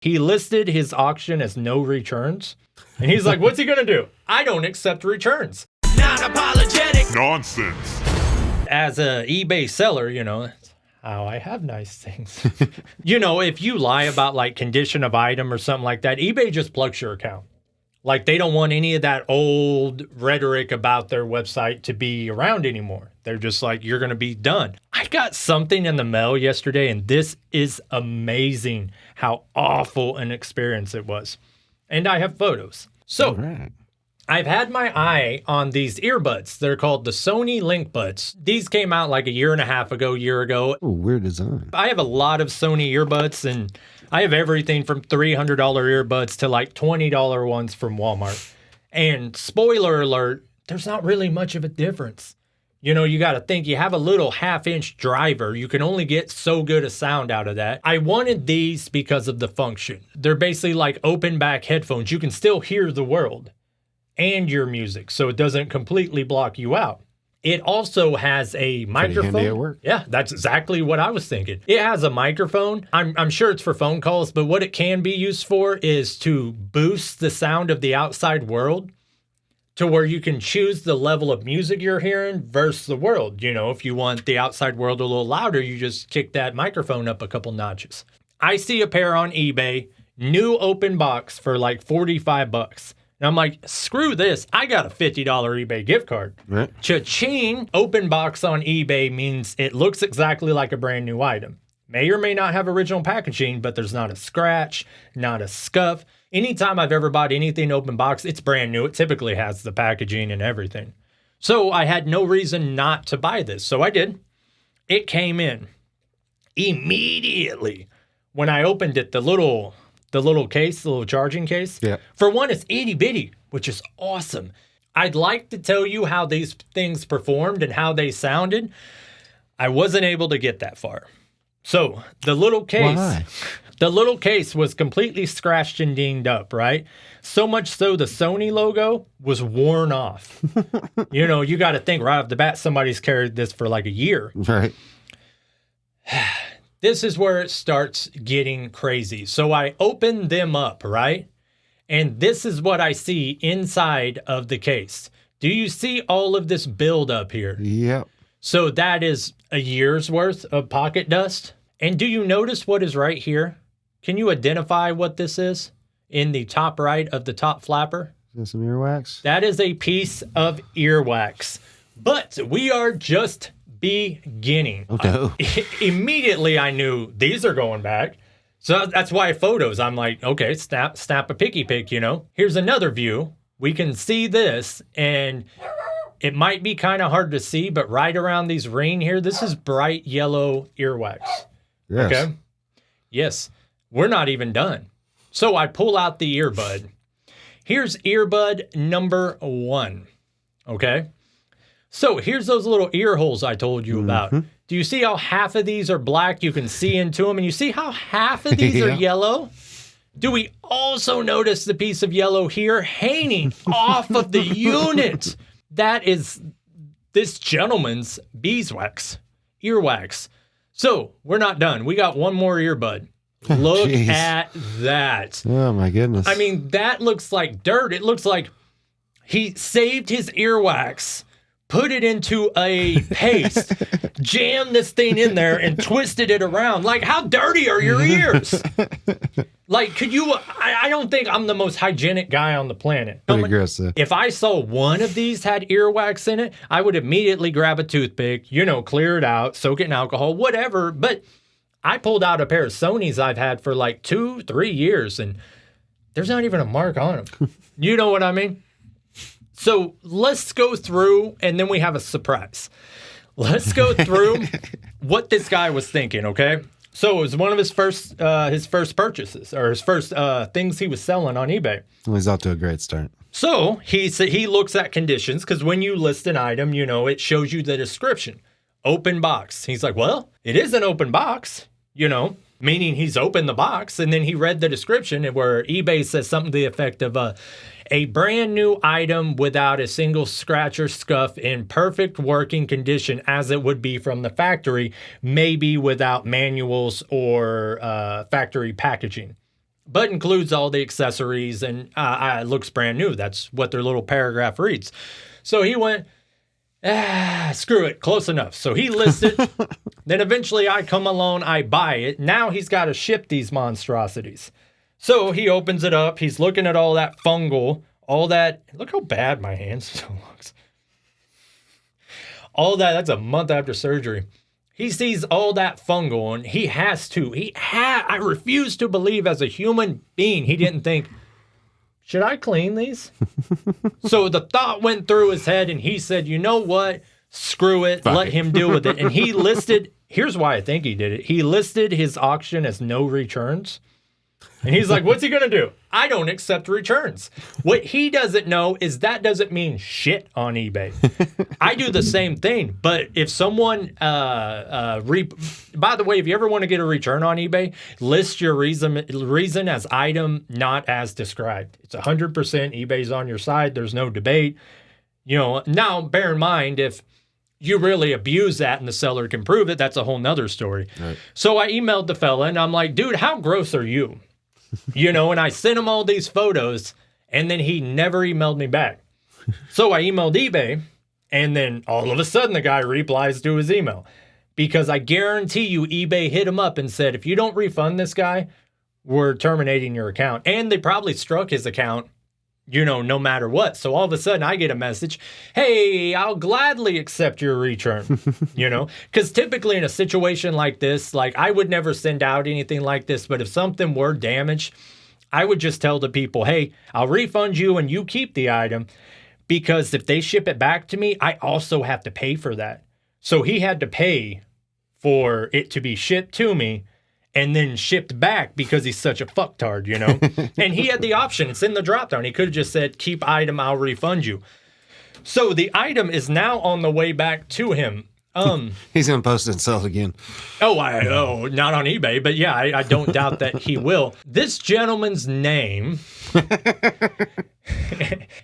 He listed his auction as no returns. And he's like, what's he going to do? I don't accept returns. Non Apologetic Nonsense. As a eBay seller, you know, that's how I have nice things. You know, if you lie about like condition of item or something like that, eBay just plugs your account. Like they don't want any of that old rhetoric about their website to be around anymore. They're just like, you're going to be done. I got something in the mail yesterday, and this is amazing how awful an experience it was. And I have photos. So I've had my eye on these earbuds. They're called the Sony Linkbuds. These came out like a year ago. Oh, weird design. I have a lot of Sony earbuds, and I have everything from $300 earbuds to like $20 ones from Walmart. And spoiler alert, there's not really much of a difference. You know, you got to think, you have a little half-inch driver. You can only get so good a sound out of that. I wanted these because of the function. They're basically like open back headphones. You can still hear the world and your music, so it doesn't completely block you out. It also has a microphone. Handy at work. Yeah, that's exactly what I was thinking. It has a microphone. I'm sure it's for phone calls, but what it can be used for is to boost the sound of the outside world to where you can choose the level of music you're hearing versus the world. You know, if you want the outside world a little louder, you just kick that microphone up a couple notches. I see a pair on eBay, new open box for like $45. And I'm like, screw this. I got a $50 eBay gift card. Right. Cha-ching, open box on eBay means it looks exactly like a brand new item. May or may not have original packaging, but there's not a scratch, not a scuff. Anytime I've ever bought anything open box, it's brand new. It typically has the packaging and everything. So I had no reason not to buy this. So I did. It came in immediately. When I opened it, the little case, the little charging case. Yeah. For one, it's itty bitty, which is awesome. I'd like to tell you how these things performed and how they sounded. I wasn't able to get that far. So the little case, Why? The little case was completely scratched and dinged up, right? So much so the Sony logo was worn off. You know, you got to think right off the bat, somebody's carried this for like a year. Right. This is where it starts getting crazy. So I open them up, right? And this is what I see inside of the case. Do you see all of this build up here? Yep. So that is a year's worth of pocket dust. And do you notice what is right here? Can you identify what this is in the top right of the top flapper? Is that some earwax? That is a piece of earwax. But we are just beginning. Oh, no. Immediately I knew these are going back. So that's why photos, I'm like, okay, snap a picky pick, you know. Here's another view. We can see this, and it might be kind of hard to see, but right around these ring here, this is bright yellow earwax. Yes. Okay? Yes. We're not even done. So I pull out the earbud. Here's earbud number 1. Okay? So here's those little ear holes I told you about. Do you see how half of these are black? You can see into them. And you see how half of these are yellow? Do we also notice the piece of yellow here hanging off of the unit? That is this gentleman's beeswax, earwax. So we're not done. We got one more earbud. Look at that. Oh, my goodness. I mean, that looks like dirt. It looks like he saved his earwax, put it into a paste, jammed this thing in there, and twisted it around. Like, how dirty are your ears? Like, could you... I don't think I'm the most hygienic guy on the planet. Pretty aggressive. If I saw one of these had earwax in it, I would immediately grab a toothpick, you know, clear it out, soak it in alcohol, whatever. But I pulled out a pair of Sonys I've had for like 2-3 years, and there's not even a mark on them. You know what I mean? So let's go through, and then we have a surprise. Let's go through what this guy was thinking, okay? So it was one of his first purchases, or his first things he was selling on eBay. Well, he's off to a great start. So he looks at conditions, because when you list an item, you know, it shows you the description. Open box. He's like, well, it is an open box, you know, meaning he's opened the box. And then he read the description where eBay says something to the effect of a brand new item without a single scratch or scuff in perfect working condition as it would be from the factory, maybe without manuals or factory packaging. but includes all the accessories and it looks brand new. That's what their little paragraph reads. So he went, screw it, close enough. So he listed. Then eventually I come along, I buy it. Now he's got to ship these monstrosities. So he opens it up. He's looking at all that fungal, all that. Look how bad my hands looks. All that's a month after surgery. He sees all that fungal and he has to. I refuse to believe as a human being, he didn't think, should I clean these? So the thought went through his head and he said, you know what? Screw it. Let him deal with it. And he listed, here's why I think he did it. He listed his auction as no returns. And he's like, what's he going to do? I don't accept returns. What he doesn't know is that doesn't mean shit on eBay. I do the same thing. But if someone, by the way, if you ever want to get a return on eBay, list your reason as item, not as described. It's 100% eBay's on your side. There's no debate. You know, now bear in mind, if you really abuse that and the seller can prove it, that's a whole nother story. Right. So I emailed the fella and I'm like, dude, how gross are you? You know, and I sent him all these photos and then he never emailed me back. So I emailed eBay and then all of a sudden the guy replies to his email because I guarantee you eBay hit him up and said, if you don't refund this guy, we're terminating your account. And they probably struck his account, you know, no matter what. So all of a sudden I get a message, hey, I'll gladly accept your return, you know, because typically in a situation like this, like I would never send out anything like this. But if something were damaged, I would just tell the people, hey, I'll refund you and you keep the item, because if they ship it back to me, I also have to pay for that. So he had to pay for it to be shipped to me and then shipped back because he's such a fucktard, you know? And he had the option. It's in the dropdown. He could have just said, keep item, I'll refund you. So the item is now on the way back to him. He's going to post it and sell it again. Oh, not on eBay, but yeah, I don't doubt that he will. This gentleman's name,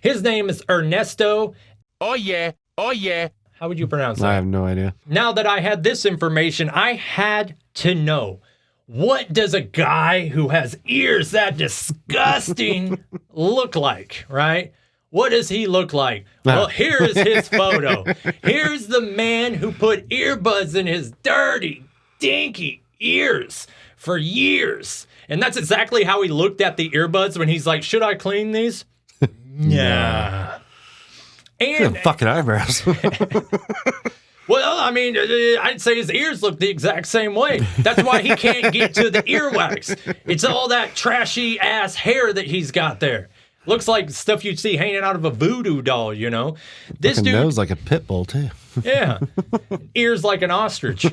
his name is Ernesto. Oh yeah. How would you pronounce that? I have no idea. Now that I had this information, I had to know. What does a guy who has ears that disgusting look like, right? What does he look like? Well, here is his photo. Here's the man who put earbuds in his dirty, dinky ears for years. And that's exactly how he looked at the earbuds when he's like, should I clean these? Nah. And fucking eyebrows. Well, I mean, I'd say his ears look the exact same way. That's why he can't get to the earwax. It's all that trashy ass hair that he's got there. Looks like stuff you'd see hanging out of a voodoo doll, you know? This dude nose like a pit bull, too. Yeah. Ears like an ostrich.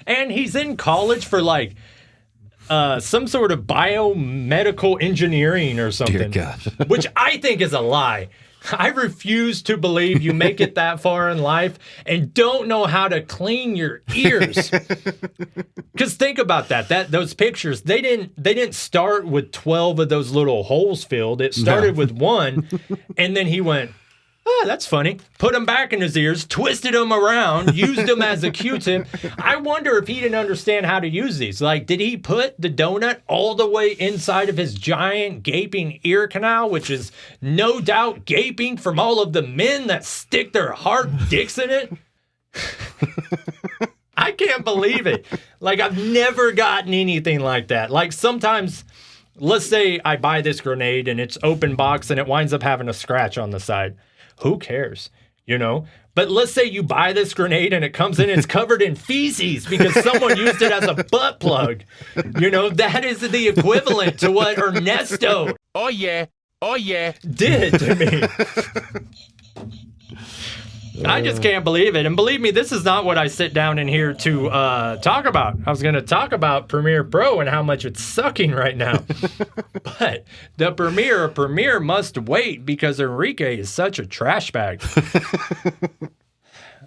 And he's in college for like some sort of biomedical engineering or something. Dear God. Which I think is a lie. I refuse to believe you make it that far in life and don't know how to clean your ears. Because think about that. Those pictures, they didn't start with 12 of those little holes filled. It started with one, and then he went, oh, that's funny. Put them back in his ears, twisted them around, used them as a Q-tip. I wonder if he didn't understand how to use these. Like, did he put the donut all the way inside of his giant gaping ear canal, which is no doubt gaping from all of the men that stick their hard dicks in it? I can't believe it. Like, I've never gotten anything like that. Like, sometimes, let's say I buy this grenade and it's open box and it winds up having a scratch on the side. Who cares, you know? But let's say you buy this grenade and it comes in, it's covered in feces because someone used it as a butt plug. You know, that is the equivalent to what Ernesto did to me. I just can't believe it. And believe me, this is not what I sit down in here to talk about. I was going to talk about Premiere Pro and how much it's sucking right now. But the Premiere must wait because Enrique is such a trash bag.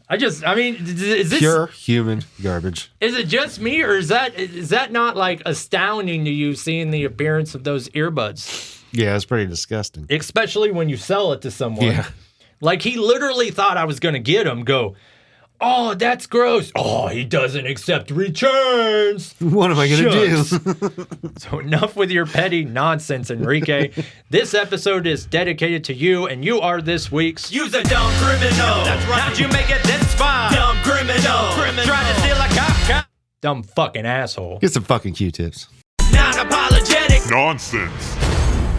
I mean, is this pure human garbage? Is it just me, or is that not like astounding to you seeing the appearance of those earbuds? Yeah, it's pretty disgusting. Especially when you sell it to someone. Yeah. Like, he literally thought I was going to get him, go, Oh, that's gross. Oh, he doesn't accept returns. What am I going to do? So enough with your petty nonsense, Enrique. This episode is dedicated to you, and you are this week's You's a dumb criminal. That's right. How'd you make it this far? Dumb criminal. Trying to steal a cop. dumb fucking asshole. Get some fucking Q-tips. Non Apologetic Nonsense.